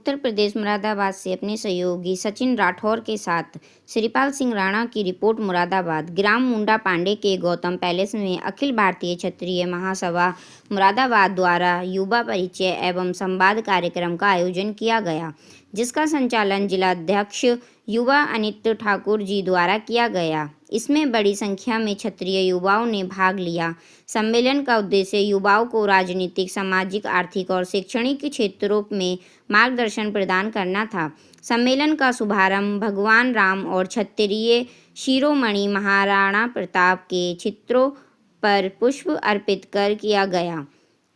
उत्तर प्रदेश मुरादाबाद से अपने सहयोगी सचिन राठौर के साथ श्रीपाल सिंह राणा की रिपोर्ट। मुरादाबाद ग्राम मुंडा पांडे के गौतम पैलेस में अखिल भारतीय क्षत्रिय महासभा मुरादाबाद द्वारा युवा परिचय एवं संवाद कार्यक्रम का आयोजन किया गया, जिसका संचालन जिलाध्यक्ष युवा अनित ठाकुर जी द्वारा किया गया। इसमें बड़ी संख्या में क्षत्रिय युवाओं ने भाग लिया। सम्मेलन का उद्देश्य युवाओं को राजनीतिक, सामाजिक, आर्थिक और शैक्षणिक क्षेत्रों में मार्गदर्शन प्रदान करना था। सम्मेलन का शुभारंभ भगवान राम और क्षत्रिय शिरोमणि महाराणा प्रताप के चित्रों पर पुष्प अर्पित कर किया गया।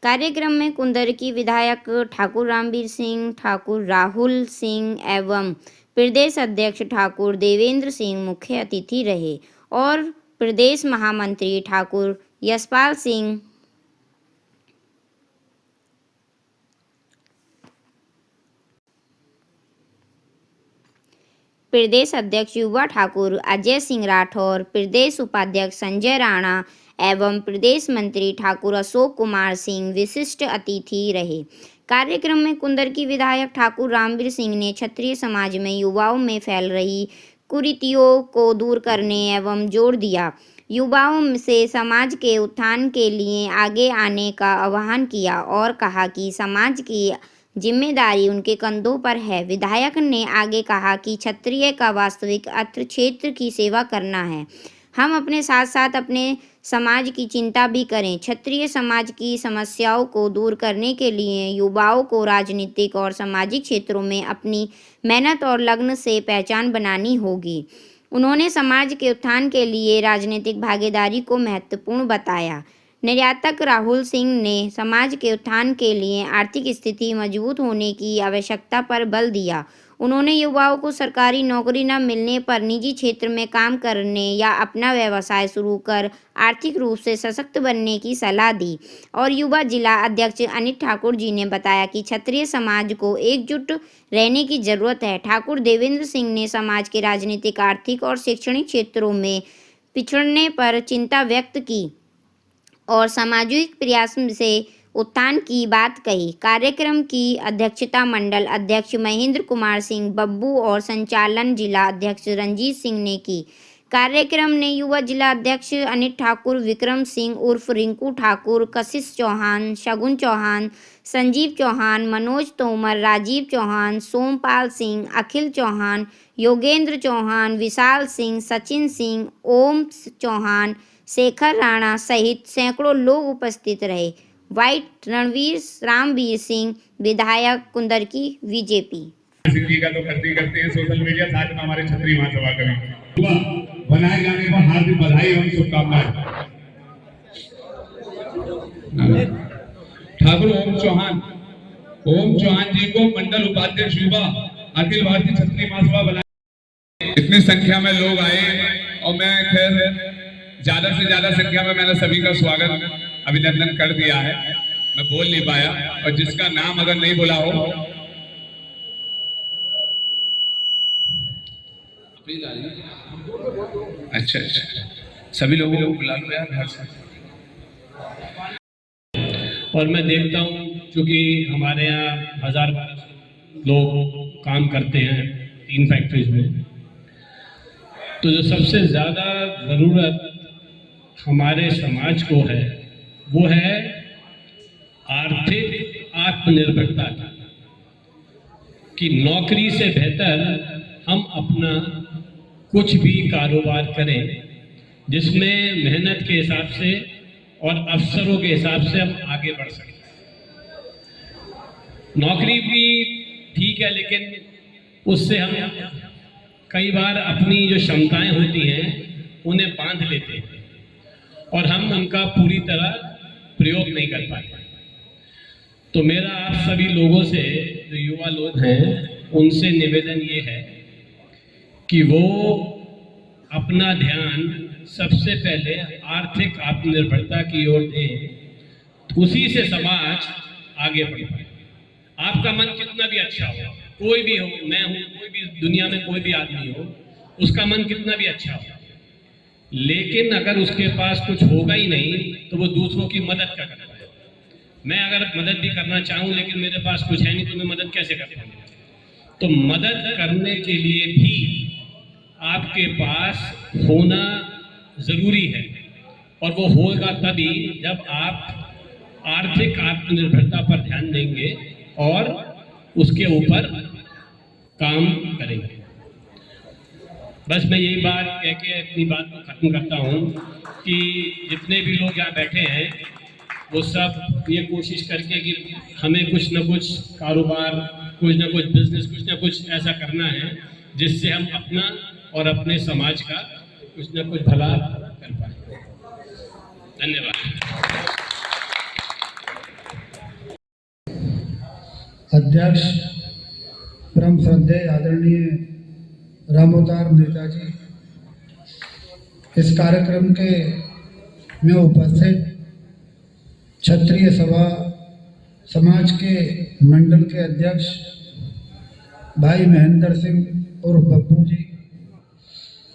कार्यक्रम में कुंदरकी विधायक ठाकुर रामवीर सिंह, ठाकुर राहुल सिंह एवं प्रदेश अध्यक्ष ठाकुर देवेंद्र सिंह मुख्य अतिथि रहे और प्रदेश महामंत्री ठाकुर यशपाल सिंह, प्रदेश अध्यक्ष युवा ठाकुर अजय सिंह राठौर, प्रदेश उपाध्यक्ष संजय राणा एवं प्रदेश मंत्री ठाकुर अशोक कुमार सिंह विशिष्ट अतिथि रहे। कार्यक्रम में कुंदरकी विधायक ठाकुर रामवीर सिंह ने क्षत्रिय समाज में युवाओं में फैल रही कुरीतियों को दूर करने एवं जोर दिया। युवाओं से समाज के उत्थान के लिए आगे आने का आह्वान किया और कहा कि समाज की जिम्मेदारी उनके कंधों पर है। विधायक ने आगे कहा कि क्षत्रिय का वास्तविक अर्थ क्षेत्र की सेवा करना है। हम अपने साथ साथ अपने समाज की चिंता भी करें। क्षत्रिय समाज की समस्याओं को दूर करने के लिए युवाओं को राजनीतिक और सामाजिक क्षेत्रों में अपनी मेहनत और लगन से पहचान बनानी होगी। उन्होंने समाज के उत्थान के लिए राजनीतिक भागीदारी को महत्वपूर्ण बताया। निर्यातक राहुल सिंह ने समाज के उत्थान के लिए आर्थिक स्थिति मजबूत होने की आवश्यकता पर बल दिया। उन्होंने युवाओं को सरकारी नौकरी न मिलने पर निजी क्षेत्र में काम करने या अपना व्यवसाय शुरू कर आर्थिक रूप से सशक्त बनने की सलाह दी और युवा जिला अध्यक्ष अनित ठाकुर जी ने बताया कि क्षत्रिय समाज को एकजुट रहने की जरूरत है। ठाकुर देवेंद्र सिंह ने समाज के राजनीतिक, आर्थिक और शैक्षणिक क्षेत्रों में पिछड़ने पर चिंता व्यक्त की और सामाजिक प्रयास से उत्थान की बात कही। कार्यक्रम की अध्यक्षता मंडल अध्यक्ष महेंद्र कुमार सिंह बब्बू और संचालन जिला अध्यक्ष रंजीत सिंह ने की। कार्यक्रम ने युवा जिला अध्यक्ष अनित ठाकुर, विक्रम सिंह उर्फ रिंकू ठाकुर, कशिश चौहान, शगुन चौहान, संजीव चौहान, मनोज तोमर, राजीव चौहान, सोमपाल सिंह, अखिल चौहान, योगेंद्र चौहान, विशाल सिंह, सचिन सिंह, ओम चौहान, शेखर राणा सहित सैकड़ों लोग उपस्थित रहे। वाइट रणवीर रामवीर सिंह, विधायक कुंदरकी, बीजेपी। सिंधी का तो करते हैं सोशल मीडिया, साथ में हमारे क्षत्रिय महासभा का भी बनाए जाने पर हार्दिक बधाई एवं शुभकामनाएं। ठाकुर ओम चौहान जी को मंडल उपाध्यक्ष युवा अखिल भारतीय क्षत्रिय महासभा बनाए। इतनी संख्या में लोग आए और मैं खैर ज्यादा से ज्यादा संख्या में मैंने सभी का स्वागत अभिनंदन कर दिया है। मैं बोल नहीं पाया और जिसका नाम अगर नहीं बोला हो अच्छा सभी लोगों को बुला लो यार घर से। और मैं देखता हूँ क्योंकि हमारे यहाँ 1000-1200 लोग काम करते हैं 3 फैक्ट्रीज में, तो जो सबसे ज़्यादा ज़रूरत हमारे समाज को है वो है आर्थिक आत्मनिर्भरता की। नौकरी से बेहतर हम अपना कुछ भी कारोबार करें जिसमें मेहनत के हिसाब से और अवसरों के हिसाब से हम आगे बढ़ सकें। नौकरी भी ठीक है, लेकिन उससे हम कई बार अपनी जो क्षमताएं होती हैं उन्हें बांध लेते हैं और हम उनका पूरी तरह प्रयोग नहीं कर पाते। तो मेरा आप सभी लोगों से, जो युवा लोग हैं, उनसे निवेदन ये है कि वो अपना ध्यान सबसे पहले आर्थिक आत्मनिर्भरता की ओर दें, उसी से समाज आगे बढ़ पाए। आपका मन कितना भी अच्छा हो, कोई भी हो, मैं हूँ, कोई भी दुनिया में कोई भी आदमी हो, उसका मन कितना भी अच्छा हो, लेकिन अगर उसके पास कुछ होगा ही नहीं तो वो दूसरों की मदद कर सकता है। मैं अगर मदद भी करना चाहूँ लेकिन मेरे पास कुछ है नहीं तो मैं मदद कैसे कर पाऊँगा? तो मदद करने के लिए भी आपके पास होना ज़रूरी है, और वो होगा तभी जब आप आर्थिक आत्मनिर्भरता पर ध्यान देंगे और उसके ऊपर काम करेंगे। बस मैं यही बात कह के अपनी बात को ख़त्म करता हूँ कि जितने भी लोग यहाँ बैठे हैं वो सब ये कोशिश करके कि हमें कुछ ना कुछ कारोबार, कुछ ना कुछ बिजनेस, कुछ ना कुछ ऐसा करना है जिससे हम अपना और अपने समाज का कुछ ना कुछ भला कर पाए। धन्यवाद। अध्यक्ष परम श्रद्धेय आदरणीय रामोदार नेताजी, इस कार्यक्रम के में उपस्थित क्षत्रिय सभा समाज के मंडल के अध्यक्ष भाई महेंद्र सिंह और बब्बू जी,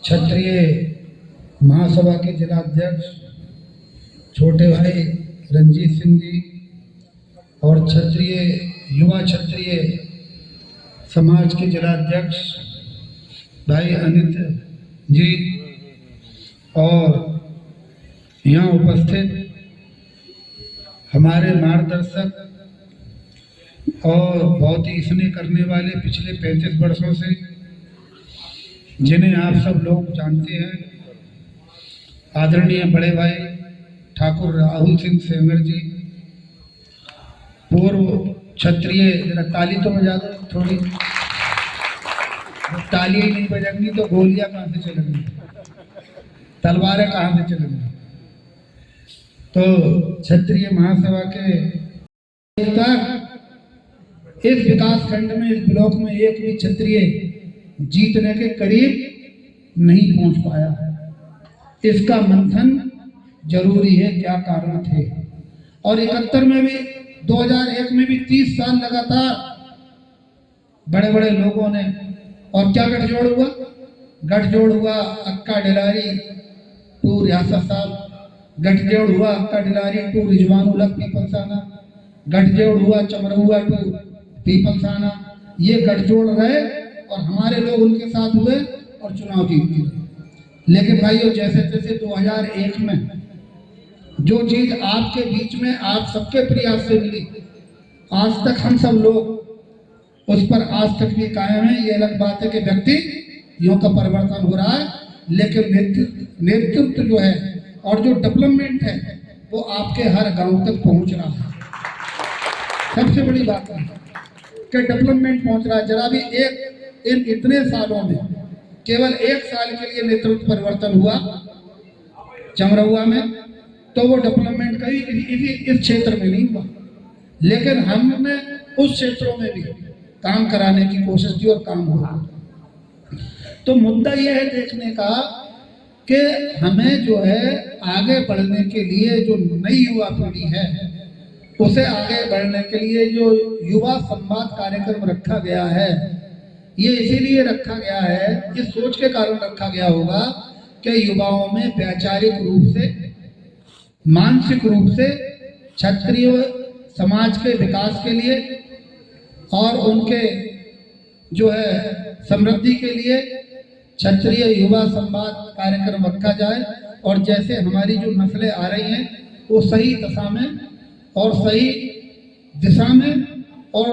क्षत्रिय महासभा के जिला अध्यक्ष छोटे भाई रंजीत सिंह जी और युवा क्षत्रिय समाज के जिला अध्यक्ष भाई अनित जी और यहाँ उपस्थित हमारे मार्गदर्शक और बहुत ही स्नेह करने वाले पिछले 35 वर्षों से, जिन्हें आप सब लोग जानते हैं, आदरणीय बड़े भाई ठाकुर राहुल सिंह सेंगर जी, पूर्व क्षत्रिय, जरा ताली तो बजा दो थोड़ी, ताली ही नहीं बजेंगी तो गोलियां कहाँ से चलेंगी, तलवारें कहाँ से चलेंगी। तो क्षत्रिय महासभा के इस विकास खंड में, इस ब्लॉक में एक भी क्षत्रिय जीतने के करीब नहीं पहुंच पाया। इसका मंथन जरूरी है, क्या कारण थे। और 71 में भी, 2001 में भी 30 साल लगातार बड़े बड़े लोगों ने, और क्या गठजोड़ हुआ? गठजोड़ हुआ अक्का डिलारी टू रियासत साहब, गठजोड़ हुआ अक्का डिलारी टू रिजवान उल हक पीपलसाना, गठजोड़ हुआ चमरहुआ टू पीपलसाना। ये गठजोड़ रहे और हमारे लोग उनके साथ हुए और चुनाव जीतते रहे। लेकिन भाइयों, जैसे जैसे 2001 में जो चीज आपके बीच में आप सबके प्रयास से मिली, आज तक हम सब लोग उस पर आज तक भी कायम है। ये अलग बात है कि व्यक्तियों का परिवर्तन हो रहा है, लेकिन नेतृत्व जो है और जो डेवलपमेंट है वो आपके हर गांव तक पहुंच रहा है। सबसे बड़ी बात है कि डेवलपमेंट पहुंच रहा है। जरा भी इन इतने सालों में केवल 1 साल के लिए नेतृत्व परिवर्तन हुआ चमरहुआ में, तो वो डेवलपमेंट कहीं इस क्षेत्र में नहीं हुआ, लेकिन हमने उस क्षेत्रों में भी काम कराने की कोशिश की और काम हुआ। तो मुद्दा यह है देखने का कि हमें जो है आगे बढ़ने के लिए जो नई युवा पीढ़ी है, उसे आगे बढ़ने के लिए जो युवा संवाद कार्यक्रम रखा गया है, ये इसीलिए रखा गया है, इस सोच के कारण रखा गया होगा कि युवाओं में वैचारिक रूप से, मानसिक रूप से क्षत्रिय समाज के विकास के लिए और उनके जो है समृद्धि के लिए क्षत्रिय युवा संवाद कार्यक्रम रखा जाए, और जैसे हमारी जो नस्लें आ रही हैं वो सही दशा में और सही दिशा में और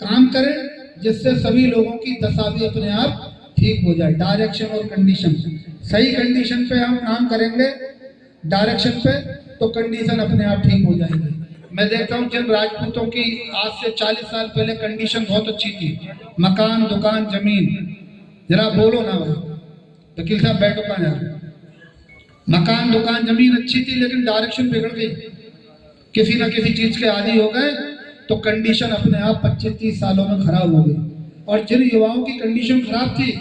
काम करें, जिससे सभी लोगों की दशा भी अपने आप ठीक हो जाए। डायरेक्शन और कंडीशन, सही कंडीशन पे हम काम करेंगे, डायरेक्शन पे, तो कंडीशन अपने आप ठीक हो जाएगी। मैं देखता हूँ जिन राजपूतों की आज से 40 साल पहले कंडीशन बहुत अच्छी थी, मकान, दुकान, जमीन, जरा बोलो ना भाई, वकील साहब बैठो कहाँ जा रहे। मकान, दुकान, जमीन अच्छी थी, लेकिन डायरेक्शन बिगड़ गई, किसी ना किसी चीज के आदी हो गए, तो कंडीशन अपने आप 25-30 सालों में खराब हो गई। और जिन युवाओं की कंडीशन खराब थी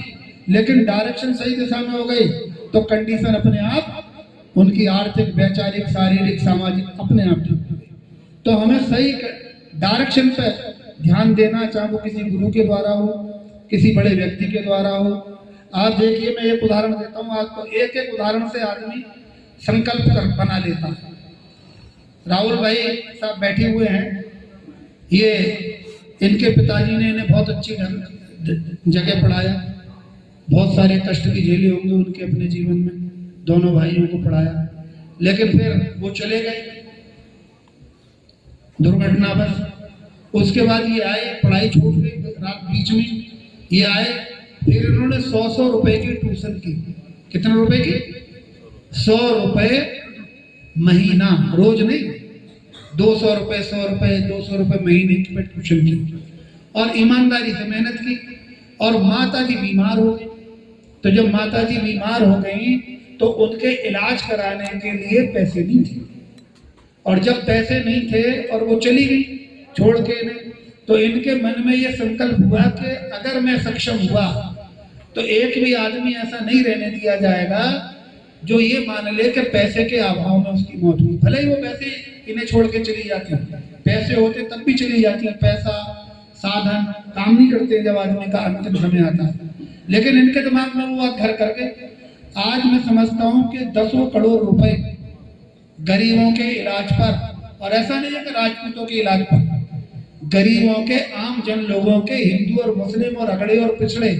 लेकिन डायरेक्शन सही दिशा में हो गई, तो कंडीशन अपने आप, उनकी आर्थिक, वैचारिक, शारीरिक, सामाजिक अपने आप ठीक हो गई। तो हमें सही डायरेक्शन पे ध्यान देना, चाहे वो किसी गुरु के द्वारा हो, किसी बड़े व्यक्ति के द्वारा हो। आप देखिए, मैं एक उदाहरण देता हूँ आपको, एक उदाहरण से आदमी संकल्प बना लेता है। राहुल भाई साहब बैठे हुए हैं, ये इनके पिताजी ने इन्हें बहुत अच्छी जगह पढ़ाया, बहुत सारे कष्ट की झेले होंगे उनके अपने जीवन में, दोनों भाइयों को पढ़ाया, लेकिन फिर वो चले गए दुर्घटनावश। उसके बाद ये आए, पढ़ाई छूट गई रात बीच में, ये आए, फिर इन्होंने 100 रुपए की ट्यूशन की। कितने रुपए की? 100 रुपए महीना, रोज नहीं, 200 रुपए, 100 रुपए, 200 रुपए महीने की ट्यूशन की, और ईमानदारी से मेहनत की। और माता जी बीमार हो गई, तो जब माता जी बीमार हो गई तो उनके इलाज कराने के लिए पैसे नहीं थे, और जब पैसे नहीं थे और वो चली गई छोड़ के इन्हें, तो इनके मन में ये संकल्प हुआ कि अगर मैं सक्षम हुआ तो एक भी आदमी ऐसा नहीं रहने दिया जाएगा जो ये मान ले कि पैसे के अभाव में उसकी मौत हुई। भले ही वो पैसे इन्हें छोड़ के चली जाती, पैसे होते तब भी चली जाती है, पैसा साधन काम नहीं करते जब आदमी का अंतिम समय आता है, लेकिन इनके दिमाग में वो घर करके आज मैं समझता हूँ कि 10 करोड़ रुपए गरीबों के इलाज पर, और ऐसा नहीं है कि राजपूतों के इलाज पर, गरीबों के आम जन लोगों के, हिंदू और मुस्लिम और अगड़े और पिछड़े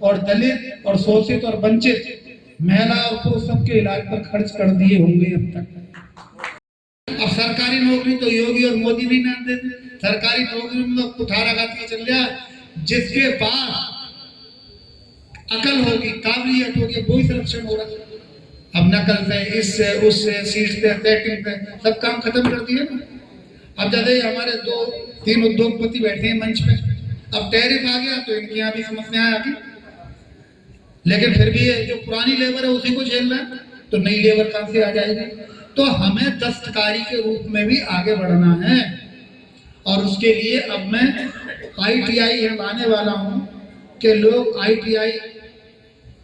और दलित और शोषित और वंचित, महिला और पुरुष सबके इलाज पर खर्च कर दिए होंगे अब तक। अब सरकारी नौकरी तो योगी और मोदी भी ना देते, सरकारी नौकरी में तो कुठारा खाती चल गया, जिसके पास अकल होगी, काबिलियत होगी, वही सिलेक्शन हो रहा है। अब नकल से, इससे, उससे, सीट से, सेटिंग से सब काम खत्म कर दिए ना। अब जैसे हमारे 2-3 उद्योगपति बैठे हैं मंच पे, अब टैरिफ आ गया तो इनकी यहाँ भी समस्याएं आ गई, लेकिन फिर भी ये जो पुरानी लेबर है उसी को झेल रहे हैं, तो नई लेबर कहां से आ जाएगी? तो हमें दस्तकारी के रूप में भी आगे बढ़ना है, और उसके लिए अब मैं ITI लाने वाला हूं कि लोग ITI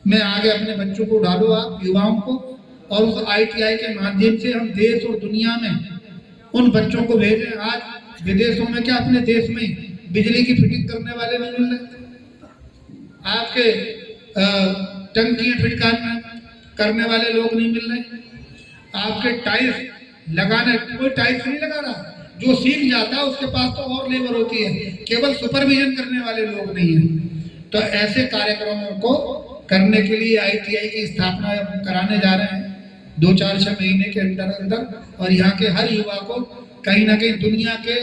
में आगे अपने बच्चों को डालो, आप युवाओं को, और उस ITI के माध्यम से हम देश और दुनिया में उन बच्चों को भेजें। आज विदेशों में क्या, अपने देश में बिजली की फिटिंग करने वाले नहीं मिल रहे, आपके टंकियां फिट करने वाले लोग नहीं मिल रहे, आपके टाइल्स लगाने, कोई टाइल्स नहीं लगा रहा, जो सीख जाता है उसके पास तो और लेबर होती है, केवल सुपरविजन करने वाले लोग नहीं हैं। तो ऐसे कार्यक्रमों को करने के लिए ITI की स्थापना कराने जा रहे हैं 2-4-6 महीने के अंदर अंदर, और यहाँ के हर युवा को कहीं ना कहीं दुनिया के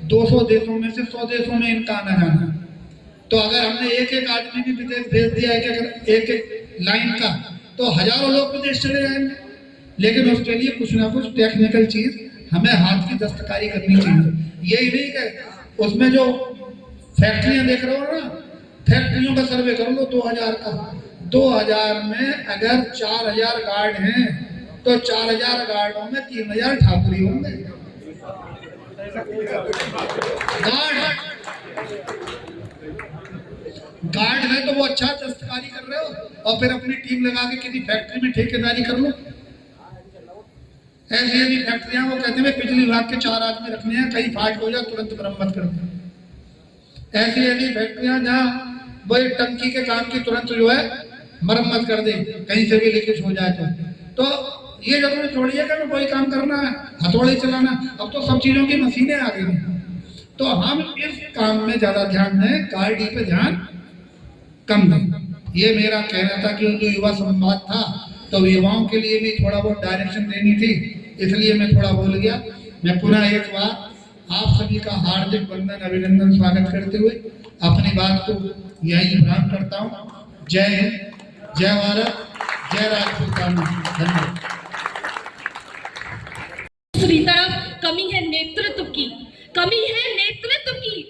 200 देशों में से 100 देशों में इनका आना जाना। तो अगर हमने एक आदमी भी विदेश भेज दिया एक लाइन का, तो हजारों लोग विदेश चले जाएंगे, लेकिन उसके लिए कुछ ना कुछ टेक्निकल चीज हमें हाथ की दस्तकारी करनी चाहिए। यही नहीं कि उसमें जो फैक्ट्रियां देख रहे हो ना, फैक्ट्रियों का सर्वे कर लो 2000 का, 2000 में अगर 4000 गार्ड हैं तो 4000 गार्डों में 3000 ठाकुरी होंगे। गार्ड है तो वो अच्छा दस्तकारी कर रहे हो, और फिर अपनी टीम लगा के किसी फैक्ट्री में ठेकेदारी कर लो। ऐसी ऐसी फैक्ट्रियां, वो कहते हैं बिजली विभाग के 4 आदमी रखने हैं, कहीं फाल्ट हो जाए तुरंत मरम्मत कर दे। ऐसी ऐसी फैक्ट्रियां जहाँ वही टंकी के काम की तुरंत जो है मरम्मत कर दे, कहीं से भी लीकेज हो जाए तो ये जरूरी थोड़ी है कि वही काम करना है, हथौड़ी चलाना। अब तो सब चीजों की मशीनें आ गई हैं, तो हम इस काम में ज्यादा ध्यान दें, गाड़ी पे ध्यान कम दें। ये मेरा कहना था कि जो युवा संवाद था तो युवाओं के लिए भी थोड़ा बहुत डायरेक्शन देनी थी, इसलिए मैं थोड़ा बोल गया। मैं पुनः एक बार आप सभी का हार्दिक वंदन, अभिनंदन, स्वागत करते हुए अपनी बात को यही विराम करता हूँ। जय हिंद, जय भारत, जय राजपूताना। धन्यवाद। दूसरी तरफ कमी है नेतृत्व की, कमी है नेतृत्व की।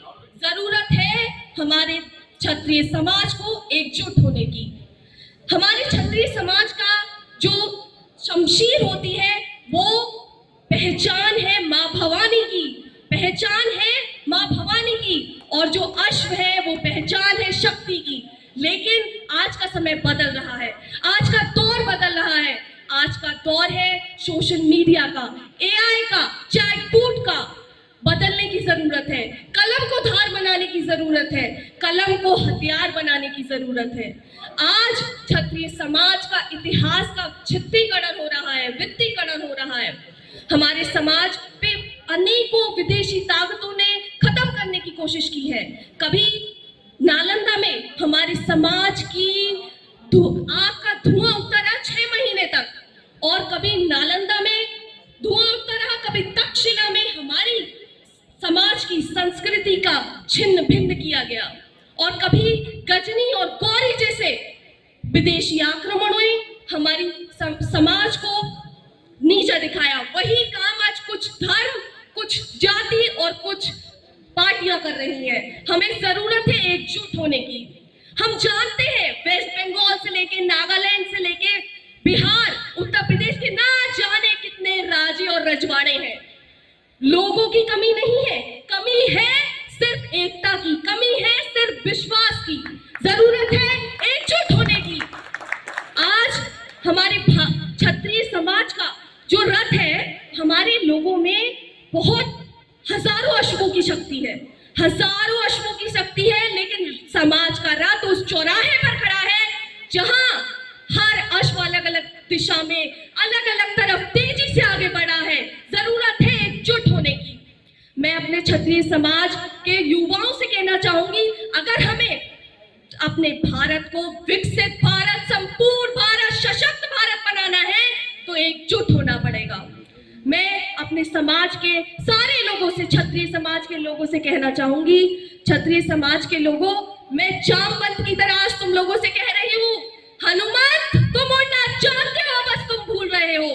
जरूरत है हमारे क्षत्रिय समाज को एकजुट होने की। हमारे क्षत्रिय समाज का जो शमशीर होती है वो पहचान है माँ भवानी की, पहचान है माँ भवानी की, और जो अश्व है वो पहचान है शक्ति की। लेकिन आज का समय बदल रहा है, आज का दौर बदल रहा है। आज का दौर है सोशल मीडिया का, AI का, चैटबॉट का। बदलने की जरूरत है, कलम को धार बनाने की जरूरत है, कलम को हथियार बनाने की जरूरत है। आज क्षत्रिय समाज का इतिहास का छित्तीकरण हो रहा है, वित्तीकरण हो रहा है। हमारे समाज पे अनेकों विदेशी ताकतों ने खत्म करने की कोशिश की है। कभी नालंदा में हमारे समाज की आग का धुआं उठता रहा 6 महीने तक, और कभी नालंदा में धुआं उठता रहा, कभी तक्षशिला में हमारी समाज की संस्कृति का छिन्न भिन्न किया गया, और कभी गजनी और गौरी जैसे विदेशी आक्रमण हुए, हमारी समाज को नीचा दिखाया। वही काम आज कुछ धर्म, कुछ जाति और कुछ पार्टियां कर रही हैं। हमें जरूरत है एकजुट होने की। हम जानते हैं वेस्ट बंगाल से लेके नागालैंड से लेके बिहार, उत्तर प्रदेश के ना जाने कितने राजे और रजवाड़े हैं। लोगों की कमी नहीं है, कमी है सिर्फ एकता की, कमी है सिर्फ विश्वास की। जरूरत है एकजुट होने की। आज हमारे क्षत्रिय समाज का जो रथ है, हमारे लोगों में बहुत हजारों अश्वों की शक्ति है, हजारों अश्वों की शक्ति है, लेकिन समाज का रथ उस चौराहे पर खड़ा है जहां हर अश्व अलग अलग दिशा में, अलग अलग तरफ तेजी से आगे बढ़ा है। जरूरत है एकजुट होने की। मैं अपने क्षत्रिय समाज के युवाओं से कहना चाहूंगी, अगर हमें अपने भारत को विकसित भारत, संपूर्ण भारत, सशक्त भारत बनाना है तो एकजुट होना पड़ेगा। मैं अपने समाज के सारे लोगों से, क्षत्रिय समाज के लोगों से कहना चाहूंगी, क्षत्रिय समाज के लोगों, मैं जामवंत की तरह आज तुम लोगों से कह रही हूँ, हनुमंत तुम उड़ना जानते हो, बस तुम भूल रहे हो।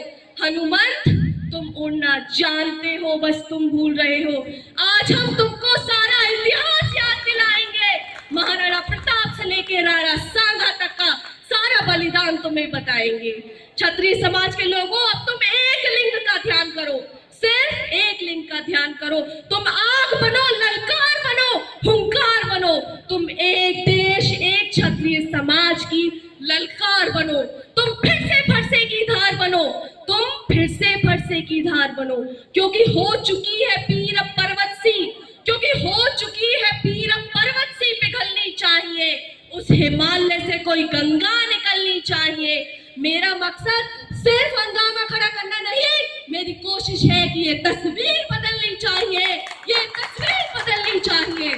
हनुमंत तुम उड़ना जानते हो, बस तुम भूल रहे हो। आज हम तुमको सारा इतिहास याद दिलाएंगे, महाराणा प्रताप से लेके राणा सांगा तक का सारा बलिदान तुम्हें बताएंगे। क्षत्रिय समाज के लोगों, अब तुम एक लिंग का ध्यान करो, सिर्फ एक लिंग का ध्यान करो। तुम आग बनो, ललकार बनो, हुंकार बनो। तुम एक देश, एक क्षत्रिय समाज की ललकार बनो। तुम फिर से फरसे की धार बनो, तुम फिर से फरसे की धार बनो, क्योंकि हो चुकी है पीर पर्वत सी, क्योंकि हो चुकी है पीर पर्वत सी पिघलनी चाहिए, उस हिमालय से कोई गंगा निकलनी चाहिए। मेरा मकसद सिर्फ हंगामा खड़ा करना नहीं, मेरी कोशिश है कि ये तस्वीर बदलनी चाहिए, ये तस्वीर बदलनी चाहिए।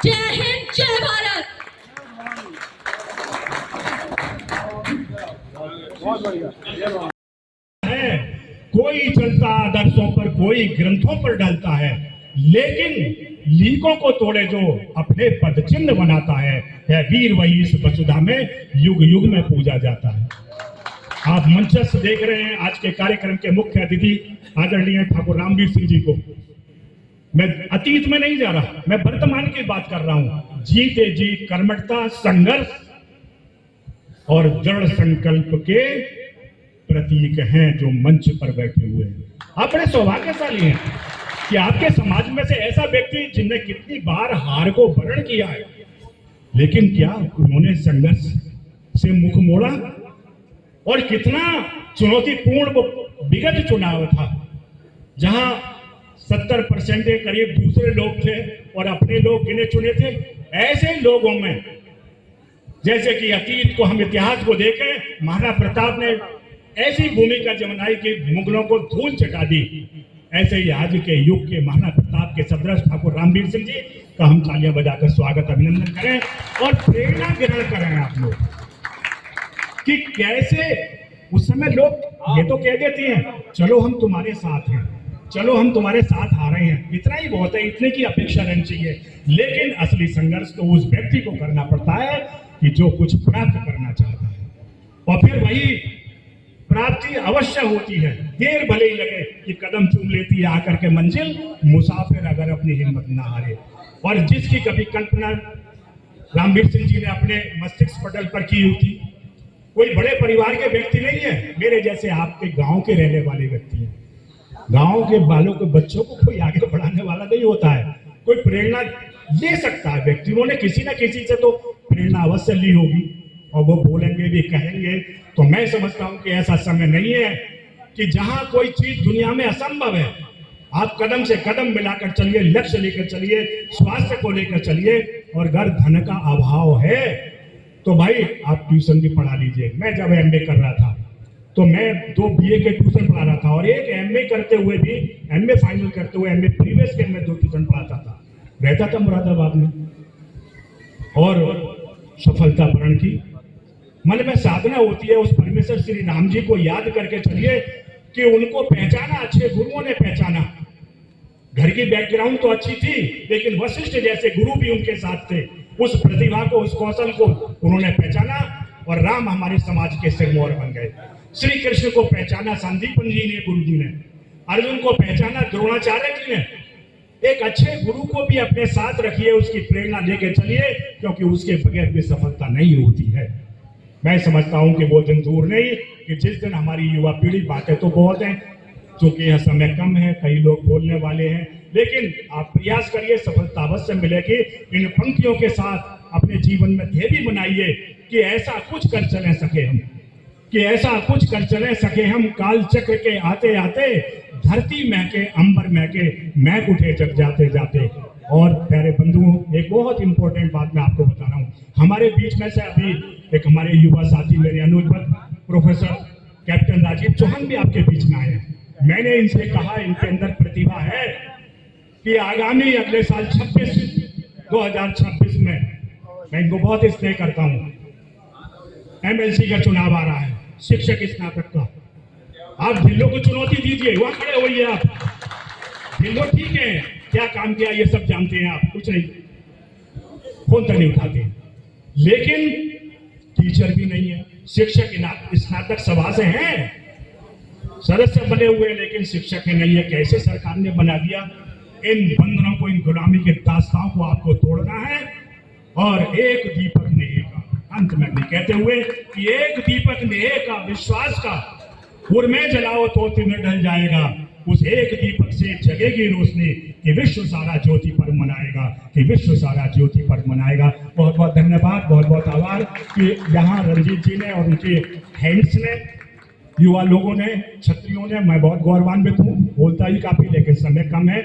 जय हिंद, जय भारत। है कोई चलता आदर्शों पर, कोई ग्रंथों पर डलता है, लेकिन लीकों को तोड़े जो अपने पद चिन्ह बनाता है, यह वीर वही इस वसुधा में युग युग में पूजा जाता है। आप मंचस्थ देख रहे हैं आज के कार्यक्रम के मुख्य अतिथि आदरणीय ठाकुर रामवीर सिंह जी को। मैं अतीत में नहीं जा रहा, मैं वर्तमान की बात कर रहा हूं। जीते जी कर्मठता, संघर्ष और दृढ़ संकल्प के प्रतीक हैं जो मंच पर बैठे हुए हैं। आप बड़े सौभाग्यशाली हैं कि आपके समाज में से ऐसा व्यक्ति जिनने कितनी बार हार को वर्ण किया है, लेकिन क्या उन्होंने संघर्ष से मुख मोड़ा, और कितना चुनौतीपूर्ण वो विगत चुनाव था जहां 70% के करीब दूसरे लोग थे और अपने लोग गिने चुने थे। ऐसे लोगों में, जैसे कि अतीत को हम इतिहास को देखें, महाराणा प्रताप ने ऐसी भूमिका जमाई कि मुगलों को धूल चटा दी, ऐसे ही आज के युग के महाराणा प्रताप के सदृश ठाकुर रामवीर सिंह जी का हम तालियां बजाकर स्वागत, अभिनंदन करें और प्रेरणा ग्रहण करें आप लोग कि कैसे उस समय लोग ये तो कह देते हैं चलो हम तुम्हारे साथ हैं, चलो हम तुम्हारे साथ आ रहे हैं, इतना ही बहुत है, इतने की अपेक्षा रहनी चाहिए। लेकिन असली संघर्ष तो उस व्यक्ति को करना पड़ता है कि जो कुछ प्राप्त करना चाहता है, और फिर वही प्राप्ति अवश्य होती है। देर भले ही लगे कि कदम चूम लेती है आकर के मंजिल, मुसाफिर अगर अपनी हिम्मत ना हारे। और जिसकी कभी कल्पना रामवीर सिंह जी ने अपने मस्तिष्क पटल पर की होती, कोई बड़े परिवार के व्यक्ति नहीं है, मेरे जैसे आपके गांव के रहने वाले व्यक्ति हैं। गांव के बालों के बच्चों को कोई आगे बढ़ाने वाला नहीं होता है, कोई प्रेरणा ले सकता है व्यक्ति, उन्होंने किसी ना किसी से तो प्रेरणा अवश्य ली होगी और वो बोलेंगे भी, कहेंगे। तो मैं समझता हूं कि ऐसा समय नहीं है कि जहां कोई चीज दुनिया में असंभव है, आप कदम से कदम मिलाकर चलिए, लक्ष्य लेकर चलिए, स्वास्थ्य को लेकर चलिए। और अगर धन का अभाव है तो भाई आप ट्यूशन भी पढ़ा लीजिए। मैं जब एमए कर रहा था तो मैं 2 बीए के ट्यूशन पढ़ा रहा था, और एक एमए करते हुए भी, एमए फाइनल करते हुए, एमए प्रीवियस के मैं 2 ट्यूशन पढ़ाता था, रहता था मुरादाबाद में। और सफलता वर्ण की। मन में साधना होती है, उस परमेश्वर श्री राम जी को याद करके चलिए कि उनको पहचाना, अच्छे गुरुओं ने पहचाना। घर की बैकग्राउंड तो अच्छी थी, लेकिन वशिष्ठ जैसे गुरु भी उनके साथ थे। उस प्रतिभा को, उस कौशल को उन्होंने पहचाना और राम हमारे समाज के सिरमौर बन गए। श्री कृष्ण को पहचाना संदीपन जी ने, गुरु जी ने। अर्जुन को पहचाना द्रोणाचार्य जी ने। एक अच्छे गुरु को भी अपने साथ रखिए, उसकी प्रेरणा लेके चलिए, क्योंकि उसके बगैर भी सफलता नहीं होती है। मैं समझता हूं कि वो दिन दूर नहीं कि जिस दिन हमारी युवा पीढ़ी, बातें तो बहुत हैं, क्योंकि यह समय कम है, कई लोग बोलने वाले हैं, लेकिन आप प्रयास करिए, सफलता अवश्य मिलेगी। इन पंक्तियों के साथ अपने जीवन में ध्येय भी बनाइए कि ऐसा कुछ कर चले सके हम, कि ऐसा कुछ कर चले सके हम। काल चक्र के आते आते धरती महके, अंबर महके, महक उठे जग जाते जाते। और प्यारे बंधुओं, एक बहुत इंपॉर्टेंट बात मैं आपको बता रहा हूँ। हमारे बीच में से अभी एक हमारे युवा साथी, मेरे अनुजवत प्रोफेसर कैप्टन राजीव चौहान भी आपके बीच में आए हैं। मैंने इनसे कहा, इनके अंदर प्रतिभा है कि आगामी अगले साल 2026 में, मैं इनको बहुत स्नेह करता हूँ, एमएलसी का चुनाव आ रहा है, शिक्षक स्नातक का। आप ढिल्लो को चुनौती दीजिए, वहां खड़े होइए आप। ढिल्लो ठीक है, क्या काम किया ये सब जानते हैं आप, कुछ नहीं, फोन तक नहीं उठाते। लेकिन टीचर भी नहीं है, शिक्षक स्नातक सभा से हैं, सदस्य बने हुए, लेकिन शिक्षक ही नहीं है। कैसे सरकार ने बना दिया? इन बंधनों को, इन गुलामी के दास्तां को आपको तोड़ना है। और एक दीपक नेह का, अंत में भी कहते हुए कि एक दीपक नेह का, विश्वास का, में जलाओ तो तुम्हें ढल जाएगा। उस एक दीपक से जगेगी रोशनी कि विश्व सारा ज्योति पर मनाएगा, कि विश्व सारा ज्योति पर मनाएगा। बहुत बहुत धन्यवाद, बहुत बहुत आभार कि यहाँ रणजीत जी ने और उनके हैंड्स ने, युवा लोगों ने, छात्रियों ने, मैं बहुत गौरवान्वित हूँ। बोलता ही काफी, लेकिन समय कम है।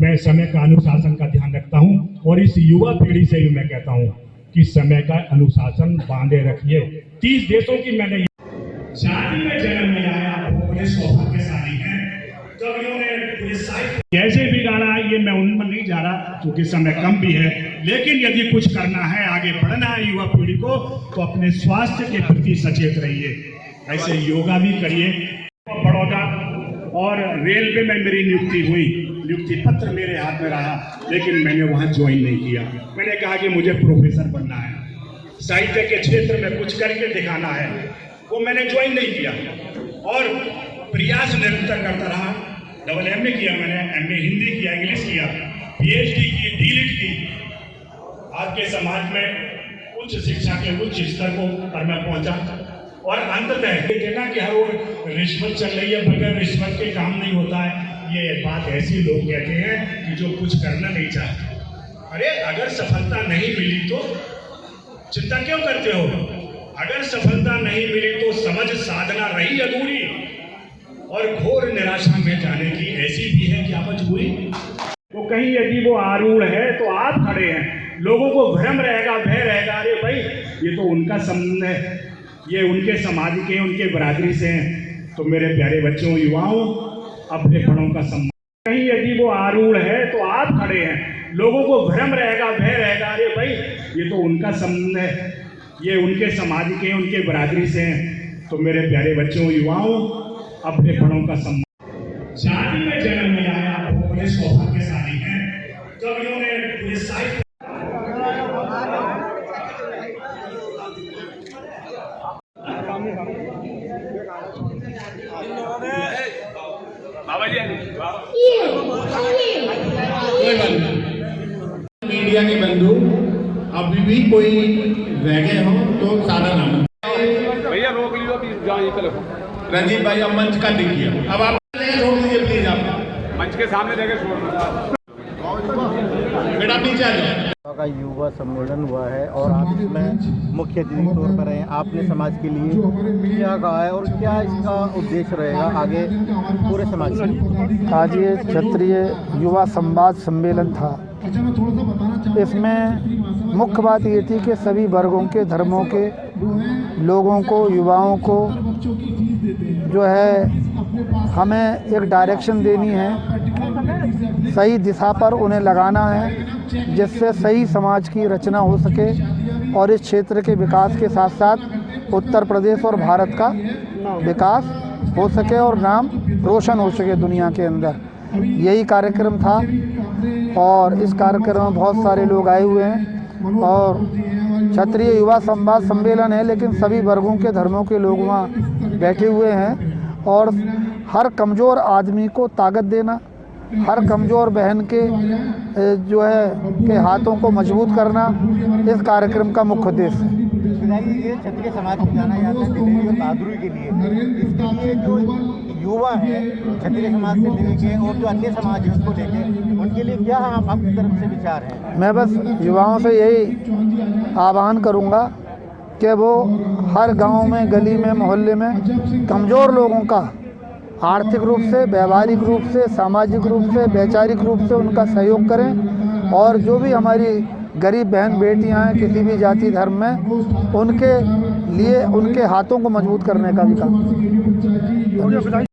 मैं समय का अनुशासन का ध्यान रखता हूँ और इस युवा पीढ़ी से भी मैं कहता हूँ कि समय का अनुशासन बांधे रखिए। 30 देशों की मैंने शादी में जन्म लिया है, आप बड़े सौभाग्यशाली हैं। कवियों ने कैसे भी गाना, ये मैं उनमें नहीं जा रहा क्योंकि समय कम भी है, लेकिन यदि कुछ करना है, आगे बढ़ना है युवा पीढ़ी को, तो अपने स्वास्थ्य के प्रति सचेत रहिए। ऐसे योगा भी करिए। बड़ौदा और रेलवे में मेरी नियुक्ति हुई, नियुक्ति पत्र मेरे हाथ में रहा, लेकिन मैंने वहां ज्वाइन नहीं किया। मैंने कहा कि मुझे प्रोफेसर बनना है, साहित्य के क्षेत्र में कुछ करके दिखाना है, वो मैंने ज्वाइन नहीं किया और प्रयास निरंतर करता रहा। डबल एमए किया मैंने, एमए हिंदी किया, इंग्लिश किया, पीएचडी की, डीलिट की। आपके समाज में उच्च शिक्षा के उच्च स्तर को पर मैं पहुंचा और अंततः कहना कि हर वो रिश्वत चल रही है, बगैर रिश्वत के काम नहीं होता है, ये बात ऐसी लोग कहते हैं कि जो कुछ करना नहीं चाहते। अरे अगर सफलता नहीं मिली तो चिंता क्यों करते हो? अगर सफलता नहीं मिली तो समझ साधना रही अधूरी और घोर निराशा में जाने की ऐसी भी है क्या मजबूरी। तो कहीं यदि वो आरूढ़ है तो आप खड़े हैं, लोगों को भ्रम रहेगा, भय रहेगा, अरे भाई ये तो उनका संबंध है, ये उनके समाज के, उनके बरादरी से हैं। तो मेरे प्यारे बच्चों, युवाओं, अपने बड़ों का सम्मान। कहीं यदि वो आरूढ़ है तो आप खड़े हैं, लोगों को भ्रम रहेगा, भय रहेगा, अरे भाई ये तो उनका संबंध है, ये उनके समाज के, उनके बरादरी से हैं। तो मेरे प्यारे बच्चों, युवाओं, अपने बड़ों का सम्मान। जाति में जन्म लिया है, आप बड़े सौभाग्यशाली हैं। कवियों ने पूरे साहित्य मीडिया के बंधु अभी भी कोई रह गए हो तो सारा नाम भैया रोक लियो अभी, जाओ ये चलो। रंजीत भाई अब मंच का देखिए, अब आप रोक लीजिए प्लीज, आप मंच के सामने देखे छोड़ बेटा नीचे आ जाओ। का युवा सम्मेलन हुआ है और आप इसमें मुख्य अतिथि के तौर पर हैं। आपने समाज के लिए क्या कहा है और क्या इसका उद्देश्य रहेगा आगे पूरे समाज के लिए? आज ये क्षत्रिय युवा संवाद सम्मेलन था। इसमें मुख्य बात ये थी कि सभी वर्गों के, धर्मों के लोगों को, युवाओं को जो है हमें एक डायरेक्शन देनी है, सही दिशा पर उन्हें लगाना है, जिससे सही समाज की रचना हो सके। और इस क्षेत्र के विकास के साथ साथ उत्तर प्रदेश और भारत का विकास हो सके और नाम रोशन हो सके दुनिया के अंदर। यही कार्यक्रम था और इस कार्यक्रम में बहुत सारे लोग आए हुए हैं और क्षत्रिय युवा संवाद सम्मेलन है, लेकिन सभी वर्गों के धर्मों के लोग वहाँ बैठे हुए हैं और हर कमज़ोर आदमी को ताकत देना, हर कमज़ोर बहन के जो है के हाथों को मजबूत करना इस कार्यक्रम का मुख्य उद्देश्य है। ये क्षत्रिय समाज को जाना जाता है दिलेरी और बहादुरी के लिए। इसके लिए जो युवा हैं क्षत्रिय समाज से लेके और जो अन्य समाज है उसको लेके, उनके लिए क्या आपकी तरफ से विचार है? मैं बस युवाओं से यही आह्वान करूंगा कि वो हर गांव में, गली में, मोहल्ले में कमज़ोर लोगों का आर्थिक रूप से, व्यवहारिक रूप से, सामाजिक रूप से, वैचारिक रूप से उनका सहयोग करें और जो भी हमारी गरीब बहन बेटियां हैं किसी भी जाति धर्म में, उनके लिए उनके हाथों को मजबूत करने का भी काम।